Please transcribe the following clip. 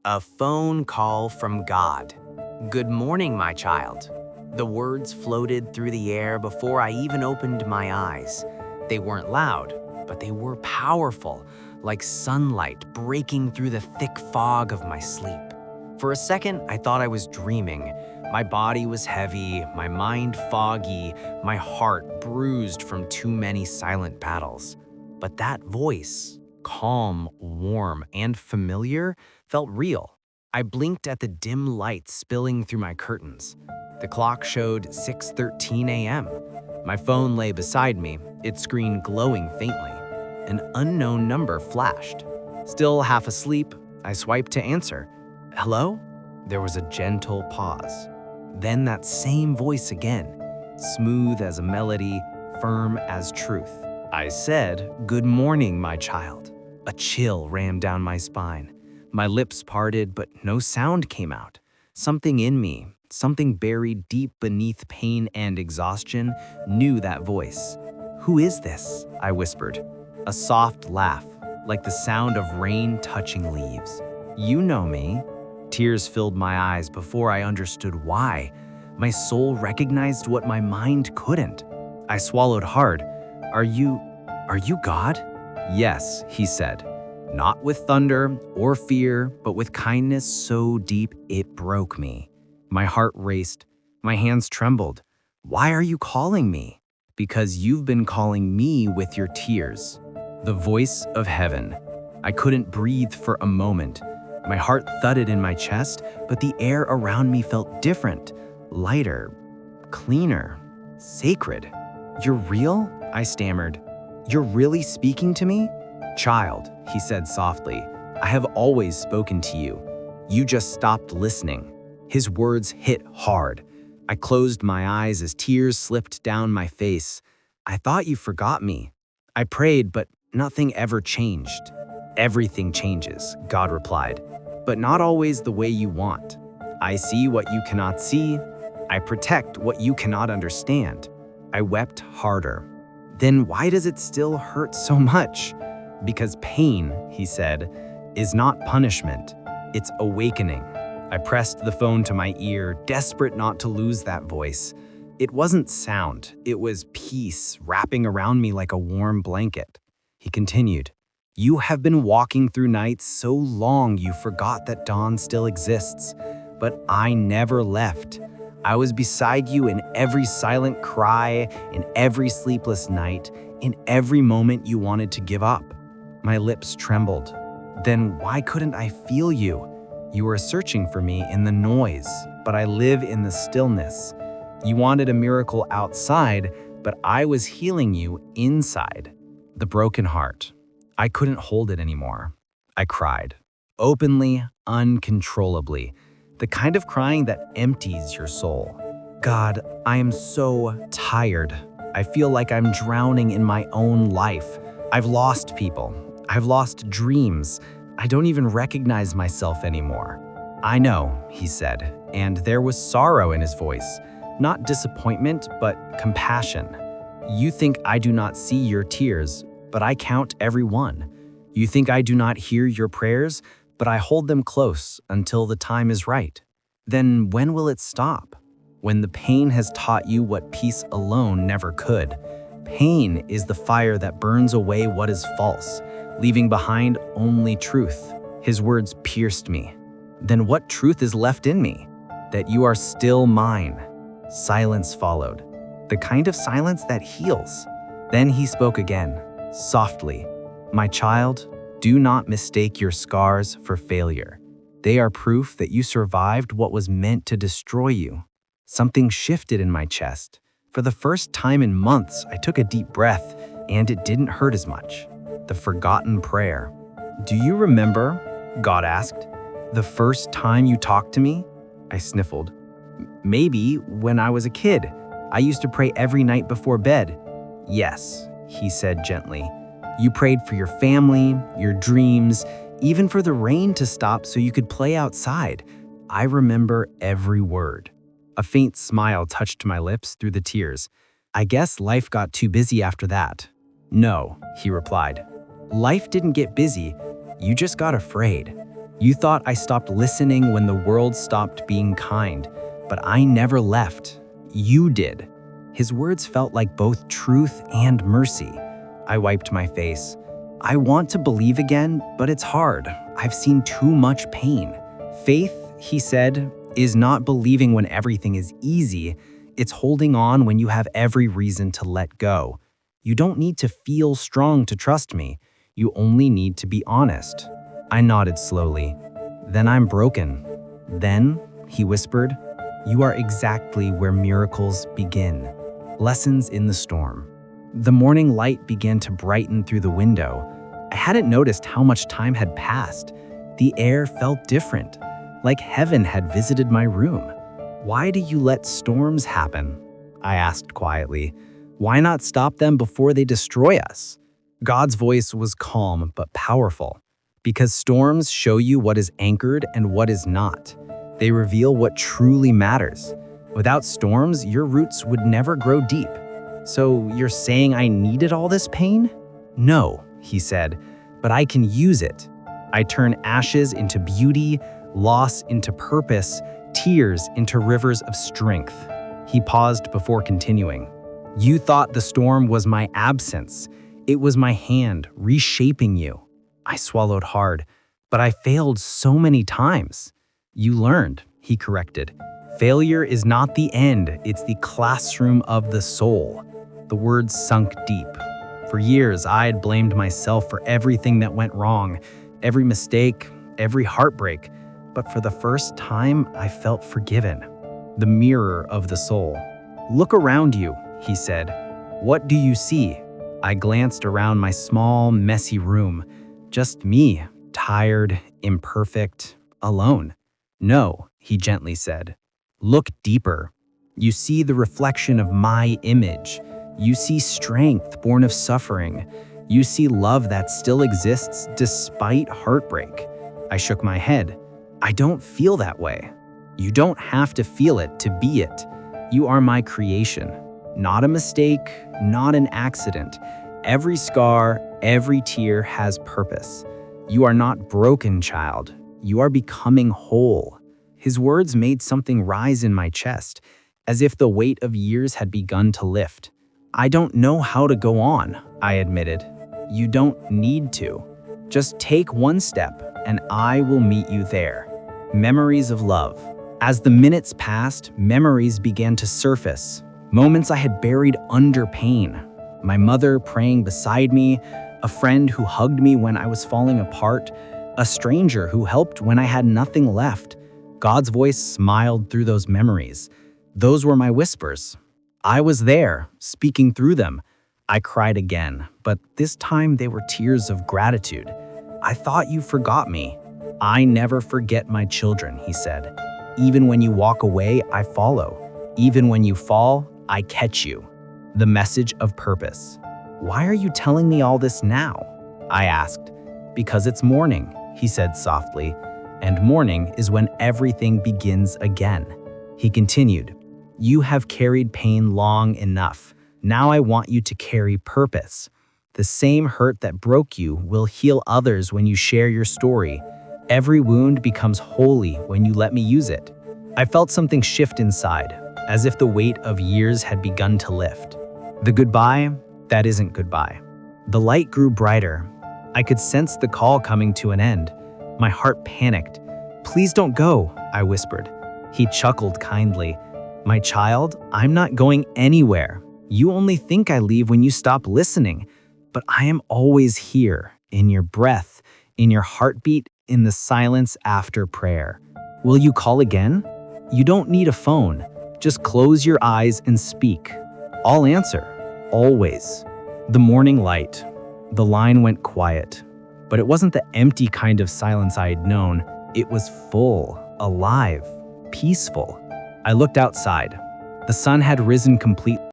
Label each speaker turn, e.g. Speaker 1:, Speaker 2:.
Speaker 1: A phone call from God. Good morning, my child. The words floated through the air before I even opened my eyes. They weren't loud, but they were powerful, like sunlight breaking through the thick fog of my sleep. For a second, I thought I was dreaming. My body was heavy, my mind foggy, my heart bruised from too many silent battles. But that voice, calm, warm, and familiar, felt real. I blinked at the dim light spilling through my curtains. The clock showed 6:13 a.m. My phone lay beside me, its screen glowing faintly. An unknown number flashed. Still half asleep, I swiped to answer. Hello? There was a gentle pause. Then that same voice again, smooth as a melody, firm as truth. I said, "Good morning, my child." A chill ran down my spine. My lips parted, but no sound came out. Something in me, something buried deep beneath pain and exhaustion, knew that voice. "Who is this?" I whispered. A soft laugh, like the sound of rain touching leaves. "You know me." Tears filled my eyes before I understood why. My soul recognized what my mind couldn't. I swallowed hard. Are you God?" "Yes," he said. Not with thunder or fear, but with kindness so deep it broke me. My heart raced. My hands trembled. "Why are you calling me?" "Because you've been calling me with your tears." The voice of heaven. I couldn't breathe for a moment. My heart thudded in my chest, but the air around me felt different, lighter, cleaner, sacred. "You're real?" I stammered. "You're really speaking to me?" "Child," he said softly, "I have always spoken to you. You just stopped listening." His words hit hard. I closed my eyes as tears slipped down my face. "I thought you forgot me." I prayed, but nothing ever changed. "Everything changes," God replied, "but not always the way you want. I see what you cannot see. I protect what you cannot understand." I wept harder. "Then why does it still hurt so much?" "Because pain," he said, "is not punishment. It's awakening." I pressed the phone to my ear, desperate not to lose that voice. It wasn't sound, it was peace wrapping around me like a warm blanket. He continued, "You have been walking through nights so long you forgot that dawn still exists. But I never left. I was beside you in every silent cry, in every sleepless night, in every moment you wanted to give up." My lips trembled. "Then why couldn't I feel you? You were searching for me in the noise, but I live in the stillness. You wanted a miracle outside, but I was healing you inside." The broken heart. I couldn't hold it anymore. I cried. Openly, uncontrollably. The kind of crying that empties your soul. "God, I am so tired. I feel like I'm drowning in my own life. I've lost people. I've lost dreams. I don't even recognize myself anymore." "I know," he said, and there was sorrow in his voice. Not disappointment, but compassion. "You think I do not see your tears, but I count every one. You think I do not hear your prayers, but I hold them close until the time is right. Then when will it stop? When the pain has taught you what peace alone never could. Pain is the fire that burns away what is false, leaving behind only truth." His words pierced me. "Then what truth is left in me?" "That you are still mine." Silence followed, the kind of silence that heals. Then he spoke again, softly. "My child, do not mistake your scars for failure. They are proof that you survived what was meant to destroy you." Something shifted in my chest. For the first time in months, I took a deep breath, and it didn't hurt as much. The forgotten prayer. "Do you remember?" God asked. "The first time you talked to me?" I sniffled. "Maybe when I was a kid. I used to pray every night before bed." "Yes," he said gently. "You prayed for your family, your dreams, even for the rain to stop so you could play outside. I remember every word." A faint smile touched my lips through the tears. "I guess life got too busy after that." "No," he replied. "Life didn't get busy. You just got afraid. You thought I stopped listening when the world stopped being kind, but I never left. You did." His words felt like both truth and mercy. I wiped my face. "I want to believe again, but it's hard. I've seen too much pain." "Faith," he said, "is not believing when everything is easy. It's holding on when you have every reason to let go. You don't need to feel strong to trust me. You only need to be honest." I nodded slowly. "Then I'm broken." "Then," he whispered, "you are exactly where miracles begin." Lessons in the storm. The morning light began to brighten through the window. I hadn't noticed how much time had passed. The air felt different, like heaven had visited my room. "Why do you let storms happen?" I asked quietly. "Why not stop them before they destroy us?" God's voice was calm but powerful. "Because storms show you what is anchored and what is not. They reveal what truly matters. Without storms, your roots would never grow deep." "So you're saying I needed all this pain?" "No," he said, "but I can use it. I turn ashes into beauty, loss into purpose, tears into rivers of strength." He paused before continuing. "You thought the storm was my absence. It was my hand reshaping you." I swallowed hard, but I failed so many times. "You learned," he corrected. "Failure is not the end, it's the classroom of the soul." The words sunk deep. For years, I had blamed myself for everything that went wrong, every mistake, every heartbreak. But for the first time, I felt forgiven. The mirror of the soul. "Look around you," he said. "What do you see?" I glanced around my small, messy room. Just me, tired, imperfect, alone. "No," he gently said. "Look deeper. You see the reflection of my image. You see strength born of suffering. You see love that still exists despite heartbreak." I shook my head. "I don't feel that way." "You don't have to feel it to be it. You are my creation. Not a mistake, not an accident. Every scar, every tear has purpose. You are not broken, child. You are becoming whole." His words made something rise in my chest, as if the weight of years had begun to lift. "I don't know how to go on," I admitted. "You don't need to. Just take one step, and I will meet you there." Memories of love. As the minutes passed, memories began to surface. Moments I had buried under pain. My mother praying beside me, a friend who hugged me when I was falling apart, a stranger who helped when I had nothing left. God's voice smiled through those memories. Those were my whispers. I was there, speaking through them. I cried again, but this time they were tears of gratitude. "I thought you forgot me." "I never forget my children," he said. "Even when you walk away, I follow. Even when you fall, I catch you." The message of purpose. "Why are you telling me all this now?" I asked. "Because it's morning," he said softly, "and morning is when everything begins again." He continued, "You have carried pain long enough. Now I want you to carry purpose. The same hurt that broke you will heal others when you share your story. Every wound becomes holy when you let me use it." I felt something shift inside, as if the weight of years had begun to lift. The goodbye, that isn't goodbye. The light grew brighter. I could sense the call coming to an end. My heart panicked. "Please don't go," I whispered. He chuckled kindly. "My child, I'm not going anywhere. You only think I leave when you stop listening. But I am always here, in your breath, in your heartbeat, in the silence after prayer. Will you call again? You don't need a phone. Just close your eyes and speak. I'll answer, always." The morning light. The line went quiet. But it wasn't the empty kind of silence I had known. It was full, alive, peaceful. I looked outside. The sun had risen completely.